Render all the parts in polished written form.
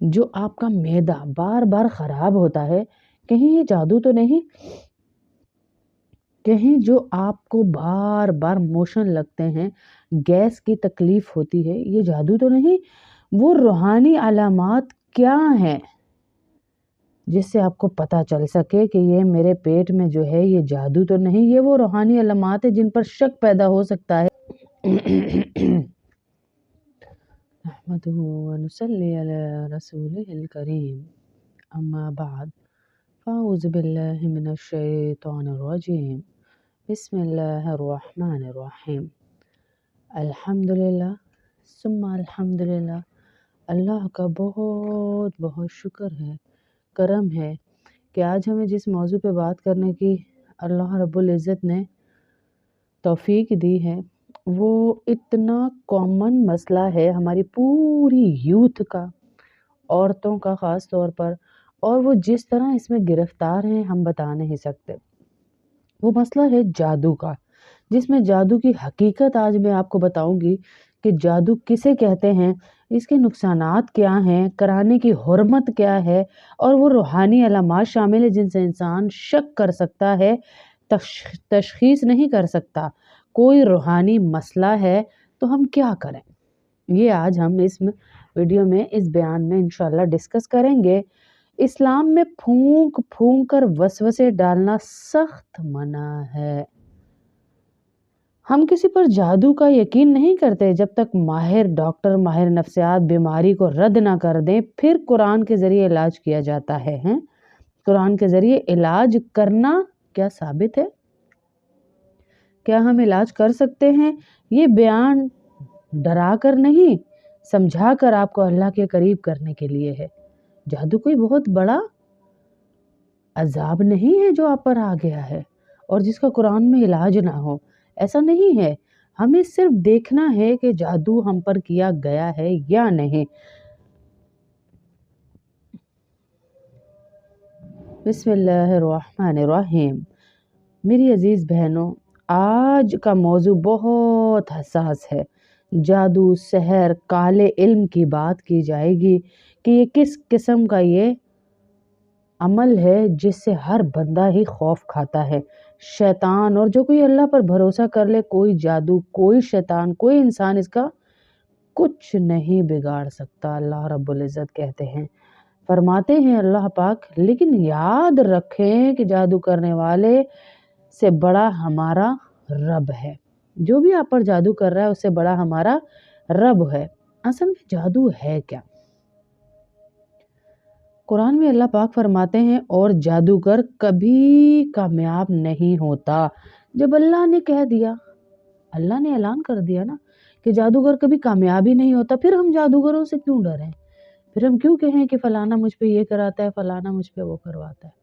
جو آپ کا معدہ بار بار خراب ہوتا ہے، کہیں یہ جادو تو نہیں؟ کہیں جو آپ کو بار بار موشن لگتے ہیں، گیس کی تکلیف ہوتی ہے، یہ جادو تو نہیں؟ وہ روحانی علامات کیا ہیں جس سے آپ کو پتا چل سکے کہ یہ میرے پیٹ میں جو ہے یہ جادو تو نہیں؟ یہ وہ روحانی علامات ہیں جن پر شک پیدا ہو سکتا ہے۔ نحمده ونصلي على رسوله الكريم، اما بعد فاعوذ بالله من الشیطان الرجیم، بسم اللہ الرحمن الرحیم۔ الحمدللہ ثم الحمدللہ، اللہ کا بہت بہت شکر ہے، کرم ہے کہ آج ہمیں جس موضوع پہ بات کرنے کی اللہ رب العزت نے توفیق دی ہے وہ اتنا کامن مسئلہ ہے ہماری پوری یوتھ کا، عورتوں کا خاص طور پر، اور وہ جس طرح اس میں گرفتار ہیں ہم بتا نہیں سکتے۔ وہ مسئلہ ہے جادو کا، جس میں جادو کی حقیقت آج میں آپ کو بتاؤں گی کہ جادو کسے کہتے ہیں، اس کے نقصانات کیا ہیں، کرانے کی حرمت کیا ہے، اور وہ روحانی علامات شامل ہیں جن سے انسان شک کر سکتا ہے، تشخیص نہیں کر سکتا۔ کوئی روحانی مسئلہ ہے تو ہم کیا کریں، یہ آج ہم اس ویڈیو میں اس بیان میں انشاءاللہ ڈسکس کریں گے۔ اسلام میں پھونک پھونک کر وسوسے ڈالنا سخت منع ہے۔ ہم کسی پر جادو کا یقین نہیں کرتے جب تک ماہر ڈاکٹر، ماہر نفسیات بیماری کو رد نہ کر دیں، پھر قرآن کے ذریعے علاج کیا جاتا ہے۔ قرآن کے ذریعے علاج کرنا کیا ثابت ہے؟ کیا ہم علاج کر سکتے ہیں؟ یہ بیان ڈرا کر نہیں، سمجھا کر آپ کو اللہ کے قریب کرنے کے لیے ہے۔ جادو کوئی بہت بڑا عذاب نہیں ہے جو آپ پر آ گیا ہے اور جس کا قرآن میں علاج نہ ہو، ایسا نہیں ہے۔ ہمیں صرف دیکھنا ہے کہ جادو ہم پر کیا گیا ہے یا نہیں۔ بسم اللہ الرحمن الرحیم۔ میری عزیز بہنوں، آج کا موضوع بہت حساس ہے۔ جادو، سحر، کالے علم کی بات کی جائے گی کہ یہ کس قسم کا یہ عمل ہے جس سے ہر بندہ ہی خوف کھاتا ہے۔ شیطان اور جو کوئی اللہ پر بھروسہ کر لے، کوئی جادو، کوئی شیطان، کوئی انسان اس کا کچھ نہیں بگاڑ سکتا۔ اللہ رب العزت کہتے ہیں، فرماتے ہیں اللہ پاک، لیکن یاد رکھیں کہ جادو کرنے والے سے بڑا ہمارا رب ہے۔ جو بھی آپ پر جادو کر رہا ہے اس سے بڑا ہمارا رب ہے۔ اصل میں جادو ہے کیا؟ قرآن میں اللہ پاک فرماتے ہیں، اور جادوگر کبھی کامیاب نہیں ہوتا۔ جب اللہ نے کہہ دیا، اللہ نے اعلان کر دیا نا کہ جادوگر کبھی کامیاب ہی نہیں ہوتا، پھر ہم جادوگروں سے کیوں ڈریں؟ پھر ہم کیوں کہیں کہ فلانا مجھ پہ یہ کراتا ہے، فلانا مجھ پہ وہ کرواتا ہے؟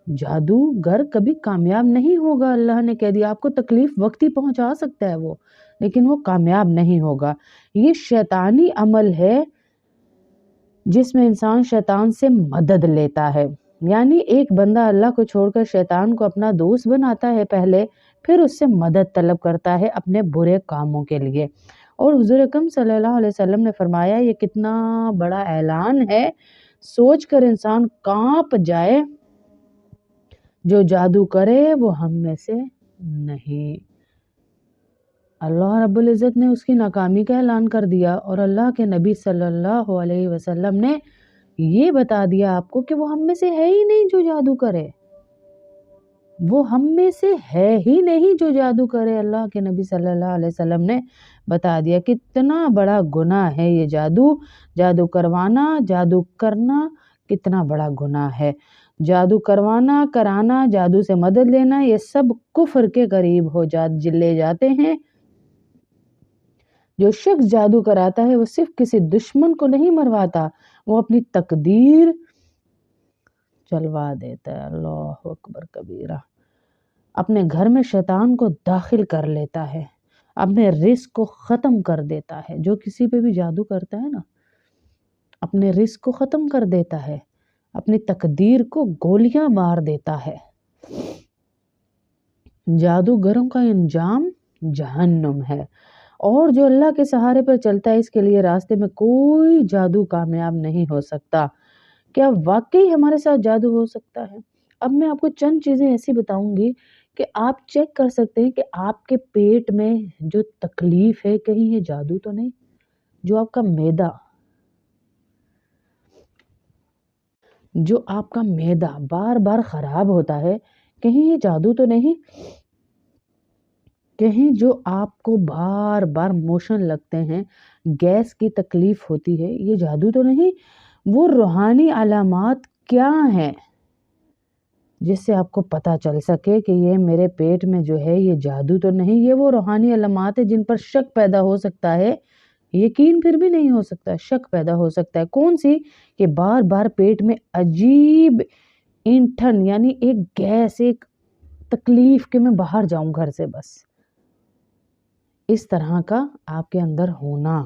جادوگر کبھی کامیاب نہیں ہوگا، اللہ نے کہہ دیا۔ آپ کو تکلیف وقتی پہنچا سکتا ہے وہ، لیکن وہ کامیاب نہیں ہوگا۔ یہ شیطانی عمل ہے جس میں انسان شیطان سے مدد لیتا ہے، یعنی ایک بندہ اللہ کو چھوڑ کر شیطان کو اپنا دوست بناتا ہے پہلے، پھر اس سے مدد طلب کرتا ہے اپنے برے کاموں کے لیے۔ اور حضور اکرم صلی اللہ علیہ وسلم نے فرمایا، یہ کتنا بڑا اعلان ہے، سوچ کر انسان کانپ جائے، جو جادو کرے وہ ہم میں سے نہیں۔ اللہ رب العزت نے اس کی ناکامی کا اعلان کر دیا، اور اللہ کے نبی صلی اللہ علیہ وسلم نے یہ بتا دیا آپ کو کہ وہ ہم میں سے ہے ہی نہیں جو جادو کرے۔ وہ ہم میں سے ہے ہی نہیں جو جادو کرے۔ اللہ کے نبی صلی اللہ علیہ وسلم نے بتا دیا کتنا بڑا گناہ ہے یہ جادو کروانا، جادو کرنا کتنا بڑا گناہ ہے۔ جادو کروانا، کرانا، جادو سے مدد لینا، یہ سب کفر کے قریب لے جاتے ہیں۔ جو شخص جادو کراتا ہے وہ صرف کسی دشمن کو نہیں مرواتا، وہ اپنی تقدیر چلوا دیتا ہے۔ اللہ اکبر کبیرہ۔ اپنے گھر میں شیطان کو داخل کر لیتا ہے، اپنے رزق کو ختم کر دیتا ہے۔ جو کسی پہ بھی جادو کرتا ہے نا، اپنے رزق کو ختم کر دیتا ہے، اپنی تقدیر کو گولیاں مار دیتا ہے۔ جادوگروں کا انجام جہنم ہے، اور جو اللہ کے سہارے پر چلتا ہے اس کے لیے راستے میں کوئی جادو کامیاب نہیں ہو سکتا۔ کیا واقعی ہمارے ساتھ جادو ہو سکتا ہے؟ اب میں آپ کو چند چیزیں ایسی بتاؤں گی کہ آپ چیک کر سکتے ہیں کہ آپ کے پیٹ میں جو تکلیف ہے کہیں یہ جادو تو نہیں؟ جو آپ کا معدہ بار بار خراب ہوتا ہے، کہیں یہ جادو تو نہیں؟ کہیں جو آپ کو بار بار موشن لگتے ہیں، گیس کی تکلیف ہوتی ہے، یہ جادو تو نہیں؟ وہ روحانی علامات کیا ہیں جس سے آپ کو پتا چل سکے کہ یہ میرے پیٹ میں جو ہے یہ جادو تو نہیں؟ یہ وہ روحانی علامات ہیں جن پر شک پیدا ہو سکتا ہے، یقین پھر بھی نہیں ہو سکتا، شک پیدا ہو سکتا ہے۔ کون سی؟ کہ بار بار پیٹ میں عجیب اینٹھن، یعنی ایک گیس، ایک تکلیف کہ میں باہر جاؤں گھر سے بس، اس طرح کا آپ کے اندر ہونا۔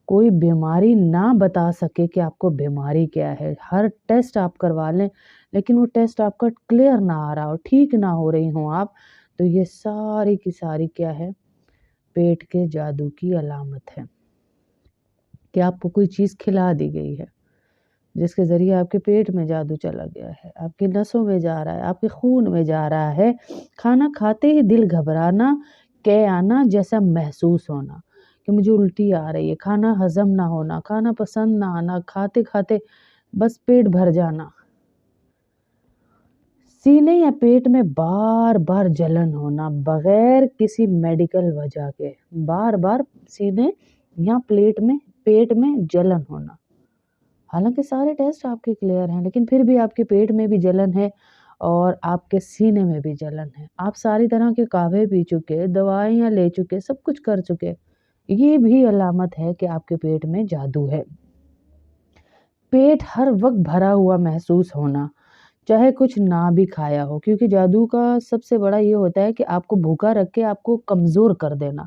کوئی بیماری نہ بتا سکے کہ آپ کو بیماری کیا ہے، ہر ٹیسٹ آپ کروا لیں لیکن وہ ٹیسٹ آپ کا کلیئر نہ آ رہا ہو، ٹھیک نہ ہو رہی ہوں آپ، تو یہ ساری کی ساری کیا ہے؟ پیٹ کے جادو کی علامت ہے کہ آپ کو کوئی چیز کھلا دی گئی ہے جس کے ذریعے آپ کے پیٹ میں جادو چلا گیا ہے، آپ کی نسوں میں جا رہا ہے، آپ کے خون میں جا رہا ہے۔ کھانا کھاتے ہی دل گھبرانا، کہ آنا جیسا محسوس ہونا کہ مجھے الٹی آ رہی ہے، کھانا ہضم نہ ہونا، کھانا پسند نہ آنا، کھاتے کھاتے بس پیٹ بھر جانا، سینے یا پیٹ میں بار بار جلن ہونا بغیر کسی میڈیکل وجہ کے، بار بار سینے یا پیٹ میں جلن ہونا، حالانکہ سارے ٹیسٹ آپ کے کلیئر ہیں لیکن پھر بھی آپ کے پیٹ میں بھی جلن ہے اور آپ کے سینے میں بھی جلن ہے۔ آپ ساری طرح کے کہوے پی چکے، دوائیاں لے چکے، سب کچھ کر چکے، یہ بھی علامت ہے کہ آپ کے پیٹ میں جادو ہے۔ پیٹ ہر وقت بھرا ہوا محسوس ہونا، چاہے کچھ نہ بھی کھایا ہو، کیونکہ جادو کا سب سے بڑا یہ ہوتا ہے کہ آپ کو بھوکا رکھ کے آپ کو کمزور کر دینا،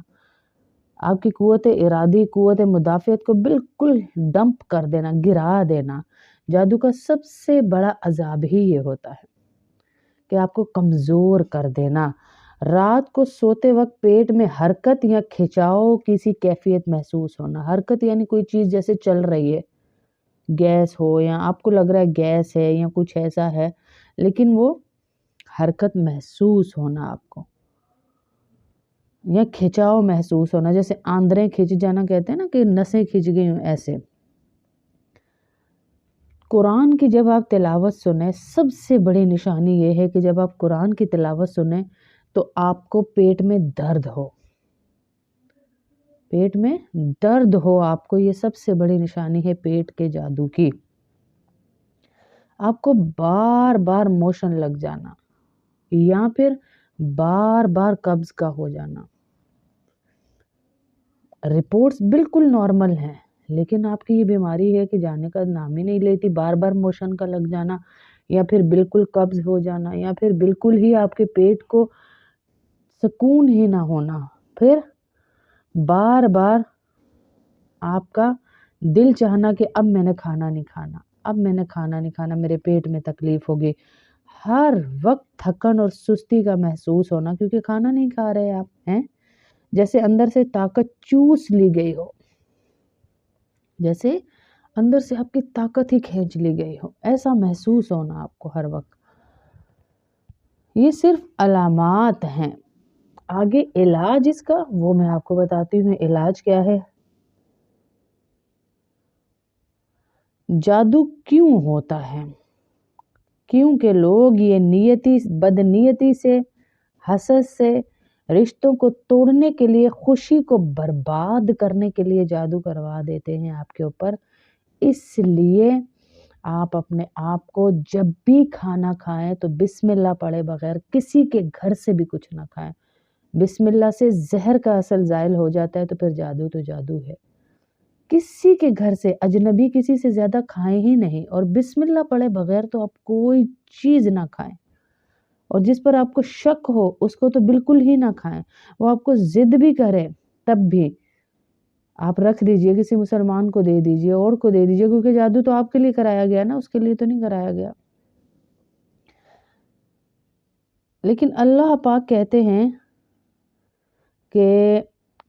آپ کی قوت ارادی، قوت مدافعت کو بالکل ڈمپ کر دینا، گرا دینا۔ جادو کا سب سے بڑا عذاب ہی یہ ہوتا ہے کہ آپ کو کمزور کر دینا۔ رات کو سوتے وقت پیٹ میں حرکت یا کھچاؤ کسی کیفیت محسوس ہونا، حرکت یعنی کوئی چیز جیسے چل رہی ہے، گیس ہو یا آپ کو لگ رہا ہے گیس ہے یا کچھ ایسا ہے لیکن وہ حرکت محسوس ہونا آپ کو، یا کھچاؤ محسوس ہونا، جیسے آندریں کھچ جانا کہتے ہیں نا کہ نسیں کھچ گئی ہوں، ایسے۔ قرآن کی جب آپ تلاوت سنیں، سب سے بڑی نشانی یہ ہے کہ جب آپ قرآن کی تلاوت سنیں تو آپ کو پیٹ میں درد ہو، پیٹ میں درد ہو آپ کو، یہ سب سے بڑی نشانی ہے پیٹ کے جادو کی۔ آپ کو بار بار موشن لگ جانا یا پھر بار بار قبض کا ہو جانا، رپورٹس بالکل نارمل ہیں لیکن آپ کی یہ بیماری ہے کہ جانے کا نام ہی نہیں لیتی، بار بار موشن کا لگ جانا یا پھر بالکل قبض ہو جانا یا پھر بالکل ہی آپ کے پیٹ کو سکون ہی نہ ہونا، پھر بار بار آپ کا دل چاہنا کہ اب میں نے کھانا نہیں کھانا، اب میں نے کھانا نہیں کھانا، میرے پیٹ میں تکلیف ہوگی، ہر وقت تھکن اور سستی کا محسوس ہونا کیونکہ کھانا نہیں کھا رہے آپ ہیں، جیسے اندر سے طاقت چوس لی گئی ہو، جیسے اندر سے آپ کی طاقت ہی کھینچ لی گئی ہو، ایسا محسوس ہونا آپ کو ہر وقت۔ یہ صرف علامات ہیں، آگے علاج اس کا وہ میں آپ کو بتاتی ہوں۔ علاج کیا ہے؟ جادو کیوں ہوتا ہے؟ کیونکہ لوگ یہ بدنیتی سے، حسد سے، رشتوں کو توڑنے کے لیے، خوشی کو برباد کرنے کے لیے جادو کروا دیتے ہیں آپ کے اوپر۔ اس لیے آپ اپنے آپ کو جب بھی کھانا کھائیں تو بسم اللہ پڑھے بغیر کسی کے گھر سے بھی کچھ نہ کھائیں۔ بسم اللہ سے زہر کا اثر زائل ہو جاتا ہے تو پھر جادو تو جادو ہے۔ کسی کے گھر سے، اجنبی کسی سے زیادہ کھائیں ہی نہیں، اور بسم اللہ پڑھے بغیر تو آپ کوئی چیز نہ کھائیں، اور جس پر آپ کو شک ہو اس کو تو بالکل ہی نہ کھائیں۔ وہ آپ کو ضد بھی کرے تب بھی آپ رکھ دیجئے، کسی مسلمان کو دے دیجئے، اور کو دے دیجئے، کیونکہ جادو تو آپ کے لیے کرایا گیا نا، اس کے لیے تو نہیں کرایا گیا۔ لیکن اللہ پاک کہتے ہیں کہ